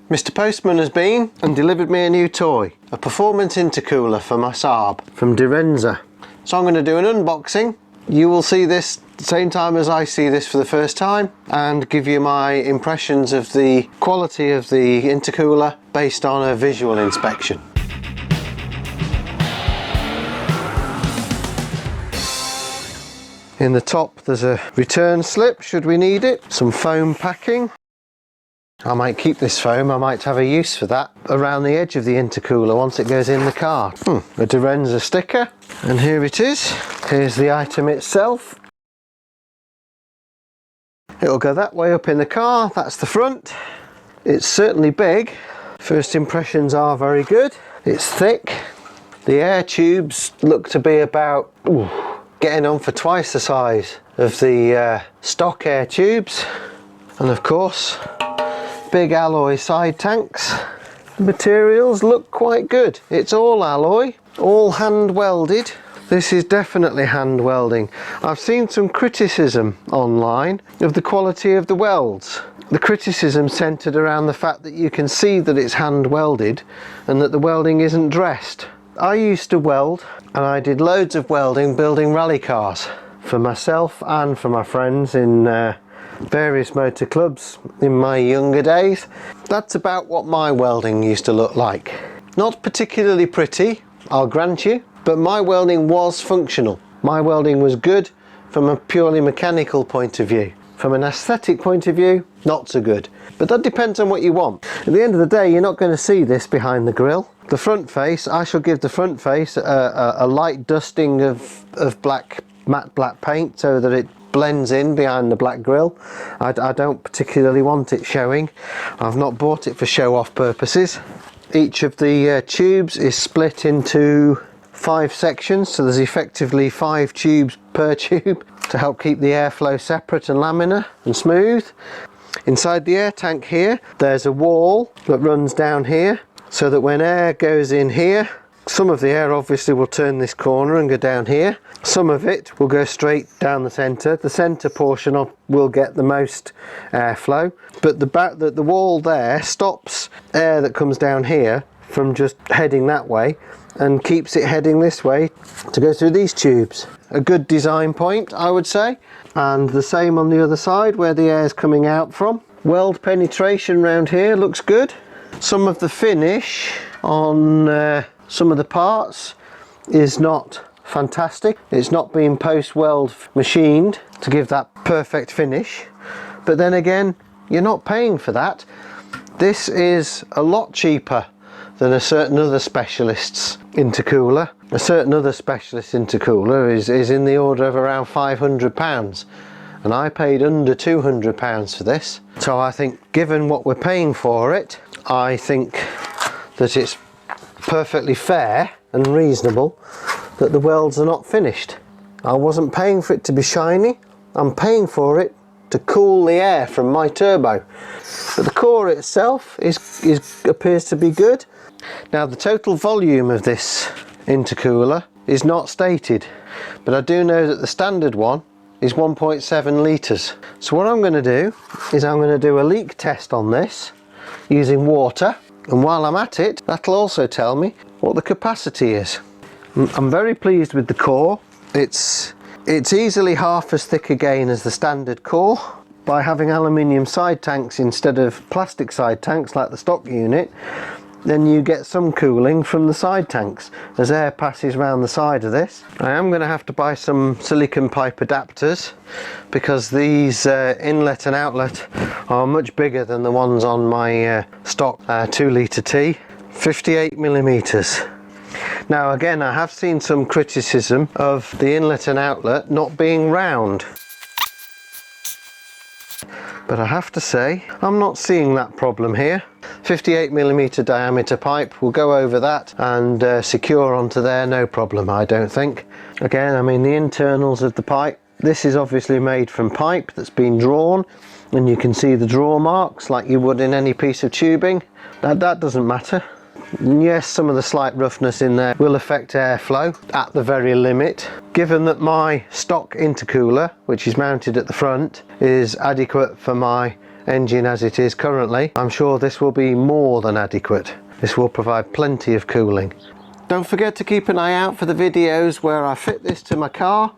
Mr. Postman has been and delivered me a new toy, a performance intercooler for my Saab from Direnza. So I'm going to do an unboxing. You will see this at the same time as I see this for the first time and give you my impressions of the quality of the intercooler based on a visual inspection. In the top there's a return slip should we need it, some foam packing. I might keep this foam, I might have a use for that around the edge of the intercooler once it goes in the car. A Direnza sticker, and here it is. Here's the item itself. It'll go that way up in the car, that's the front. It's certainly big. First impressions are very good. It's thick. The air tubes look to be about getting on for twice the size of the stock air tubes. And of course, big alloy side tanks. The materials look quite good. It's all alloy, all hand welded. This is definitely hand welding. I've seen some criticism online of the quality of the welds. The criticism centered around the fact that you can see that it's hand welded and that the welding isn't dressed. I used to weld, and I did loads of welding building rally cars for myself and for my friends in various motor clubs in my younger days. That's about what my welding used to look like. Not particularly pretty, I'll grant you, but my welding was functional. My welding was good from a purely mechanical point of view. From an aesthetic point of view, not so good. But that depends on what you want. At the end of the day, you're not going to see this behind the grille. The front face, I shall give the front face a light dusting of matte black paint so that it blends in behind the black grille. I don't particularly want it showing. I've not bought it for show-off purposes. Each of the tubes is split into 5 sections, so there's effectively 5 tubes per tube to help keep the airflow separate and laminar and smooth. Inside the air tank here, there's a wall that runs down here, so that when air goes in here, some of the air obviously will turn this corner and go down here. Some of it will go straight down the centre. The centre portion will get the most airflow, but the wall there stops air that comes down here from just heading that way and keeps it heading this way to go through these tubes. A good design point, I would say. And the same on the other side where the air is coming out from. Weld penetration round here looks good. Some of the finish on some of the parts is not fantastic. It's not been post-weld machined to give that perfect finish. But then again, you're not paying for that. This is a lot cheaper than a certain other specialist's intercooler. A certain other specialist intercooler is in the order of around £500, and I paid under £200 for this. So I think, given what we're paying for it, I think that it's perfectly fair and reasonable that the welds are not finished. I wasn't paying for it to be shiny, I'm paying for it to cool the air from my turbo. But the core itself appears to be good. Now, the total volume of this intercooler is not stated, but I do know that the standard one is 1.7 litres. So what I'm going to do is I'm going to do a leak test on this using water, and while I'm at it, that'll also tell me what the capacity is. I'm very pleased with the core. It's easily half as thick again as the standard core. By having aluminium side tanks instead of plastic side tanks like the stock unit, then you get some cooling from the side tanks as air passes around the side of this. I am going to have to buy some silicon pipe adapters because these inlet and outlet are much bigger than the ones on my stock 2 litre T, 58mm. Now again, I have seen some criticism of the inlet and outlet not being round, but I have to say I'm not seeing that problem here. 58mm diameter pipe will go over that and secure onto there, no problem, I don't think. Again, I mean, the internals of the pipe, this is obviously made from pipe that's been drawn, and you can see the draw marks like you would in any piece of tubing. That doesn't matter. Yes, some of the slight roughness in there will affect airflow at the very limit. Given that my stock intercooler, which is mounted at the front, is adequate for my engine as it is currently, I'm sure this will be more than adequate. This will provide plenty of cooling. Don't forget to keep an eye out for the videos where I fit this to my car,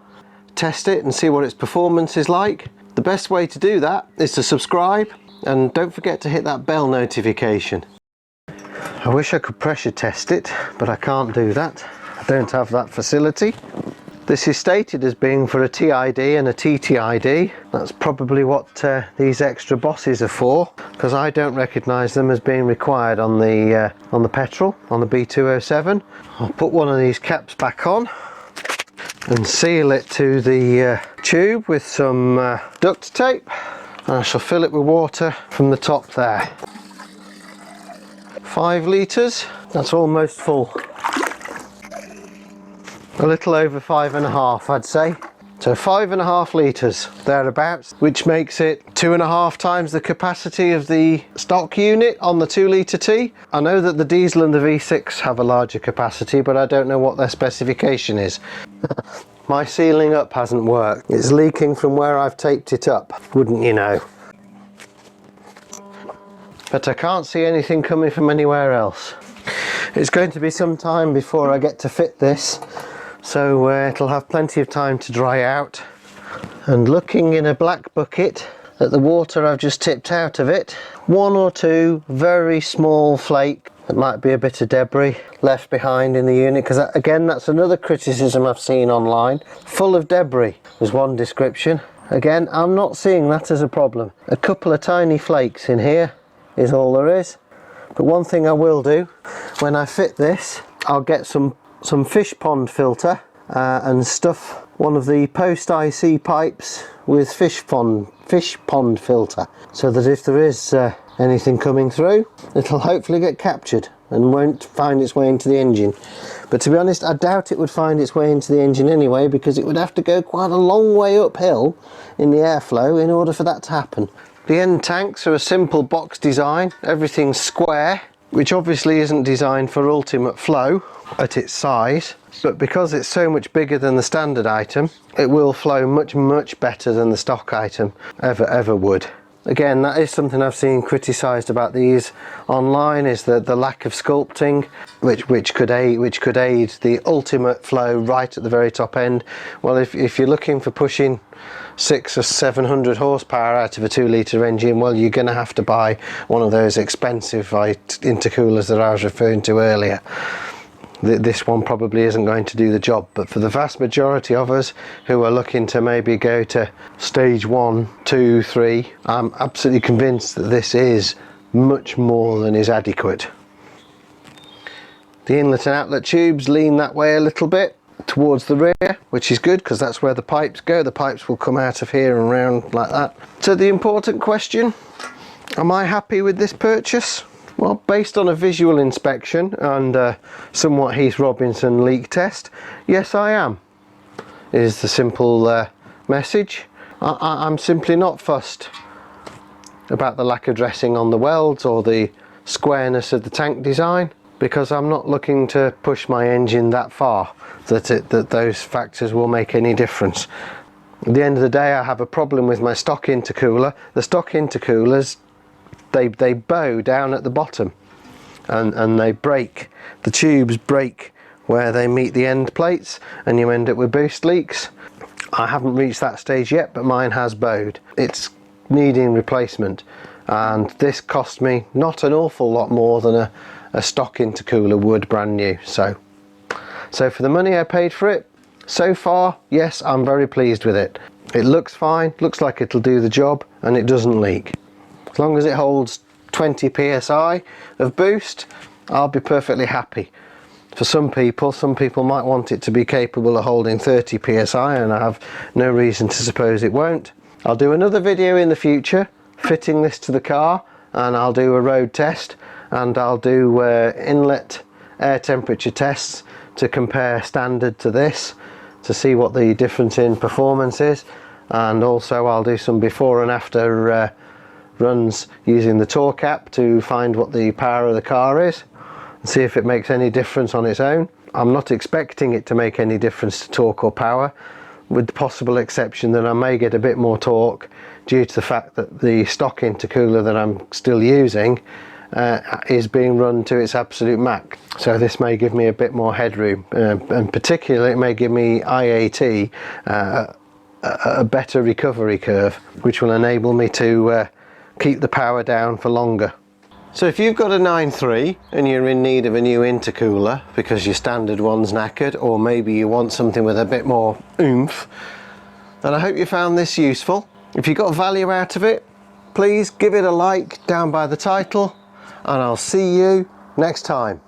test it and see what its performance is like. The best way to do that is to subscribe, and don't forget to hit that bell notification. I wish I could pressure test it, but I can't do that. I don't have that facility. This is stated as being for a TID and a TTID. That's probably what these extra bosses are for, because I don't recognise them as being required on the petrol, on the B207. I'll put one of these caps back on and seal it to the tube with some duct tape, and I shall fill it with water from the top there. 5 litres, that's almost full. A little over 5.5, I'd say. So 5.5 litres, thereabouts, which makes it 2.5 times the capacity of the stock unit on the 2 litre T. I know that the diesel and the V6 have a larger capacity, but I don't know what their specification is. My sealing up hasn't worked. It's leaking from where I've taped it up, wouldn't you know? But I can't see anything coming from anywhere else. It's going to be some time before I get to fit this, so it'll have plenty of time to dry out. And looking in a black bucket at the water I've just tipped out of it, 1 or 2 very small flakes, that might be a bit of debris left behind in the unit, because again, that's another criticism I've seen online. Full of debris was one description. Again, I'm not seeing that as a problem. A couple of tiny flakes in here is all there is. But one thing I will do when I fit this, I'll get some fish pond filter and stuff one of the post IC pipes with fish pond filter, so that if there is anything coming through, it'll hopefully get captured and won't find its way into the engine. But to be honest, I doubt it would find its way into the engine anyway, because it would have to go quite a long way uphill in the airflow in order for that to happen. The end tanks are a simple box design, everything's square, which obviously isn't designed for ultimate flow at its size, but because it's so much bigger than the standard item, it will flow much better than the stock item ever would. Again, that is something I've seen criticised about these online, is the lack of sculpting, which could aid the ultimate flow right at the very top end. Well, if you're looking for pushing 600 or 700 horsepower out of a 2 litre engine, well, you're going to have to buy one of those expensive intercoolers that I was referring to earlier. This one probably isn't going to do the job, but for the vast majority of us who are looking to maybe go to stage 1, 2, 3, I'm absolutely convinced that this is much more than is adequate. The inlet and outlet tubes lean that way a little bit towards the rear, which is good because that's where the pipes go. The pipes will come out of here and round like that. So the important question, am I happy with this purchase? Well, based on a visual inspection and somewhat Heath Robinson leak test, yes I am, is the simple message. I'm simply not fussed about the lack of dressing on the welds or the squareness of the tank design, because I'm not looking to push my engine that far that those factors will make any difference. At the end of the day, I have a problem with my stock intercooler. The stock intercoolers, they bow down at the bottom and they break. The tubes break where they meet the end plates and you end up with boost leaks. I haven't reached that stage yet, but mine has bowed. It's needing replacement, and this cost me not an awful lot more than a stock intercooler would brand new. So for the money I paid for it, so far, yes, I'm very pleased with it. It looks fine, looks like it'll do the job, and it doesn't leak. As long as it holds 20 psi of boost, I'll be perfectly happy. For some people might want it to be capable of holding 30 psi, and I have no reason to suppose it won't. I'll do another video in the future fitting this to the car, and I'll do a road test, and I'll do inlet air temperature tests to compare standard to this, to see what the difference in performance is. And also I'll do some before and after runs using the torque app to find what the power of the car is and see if it makes any difference on its own. I'm not expecting it to make any difference to torque or power, with the possible exception that I may get a bit more torque due to the fact that the stock intercooler that I'm still using is being run to its absolute max. So this may give me a bit more headroom, and particularly it may give me IAT a better recovery curve, which will enable me to keep the power down for longer. So if you've got a 9.3 and you're in need of a new intercooler because your standard one's knackered, or maybe you want something with a bit more oomph, then I hope you found this useful. If you got value out of it, please give it a like down by the title, and I'll see you next time.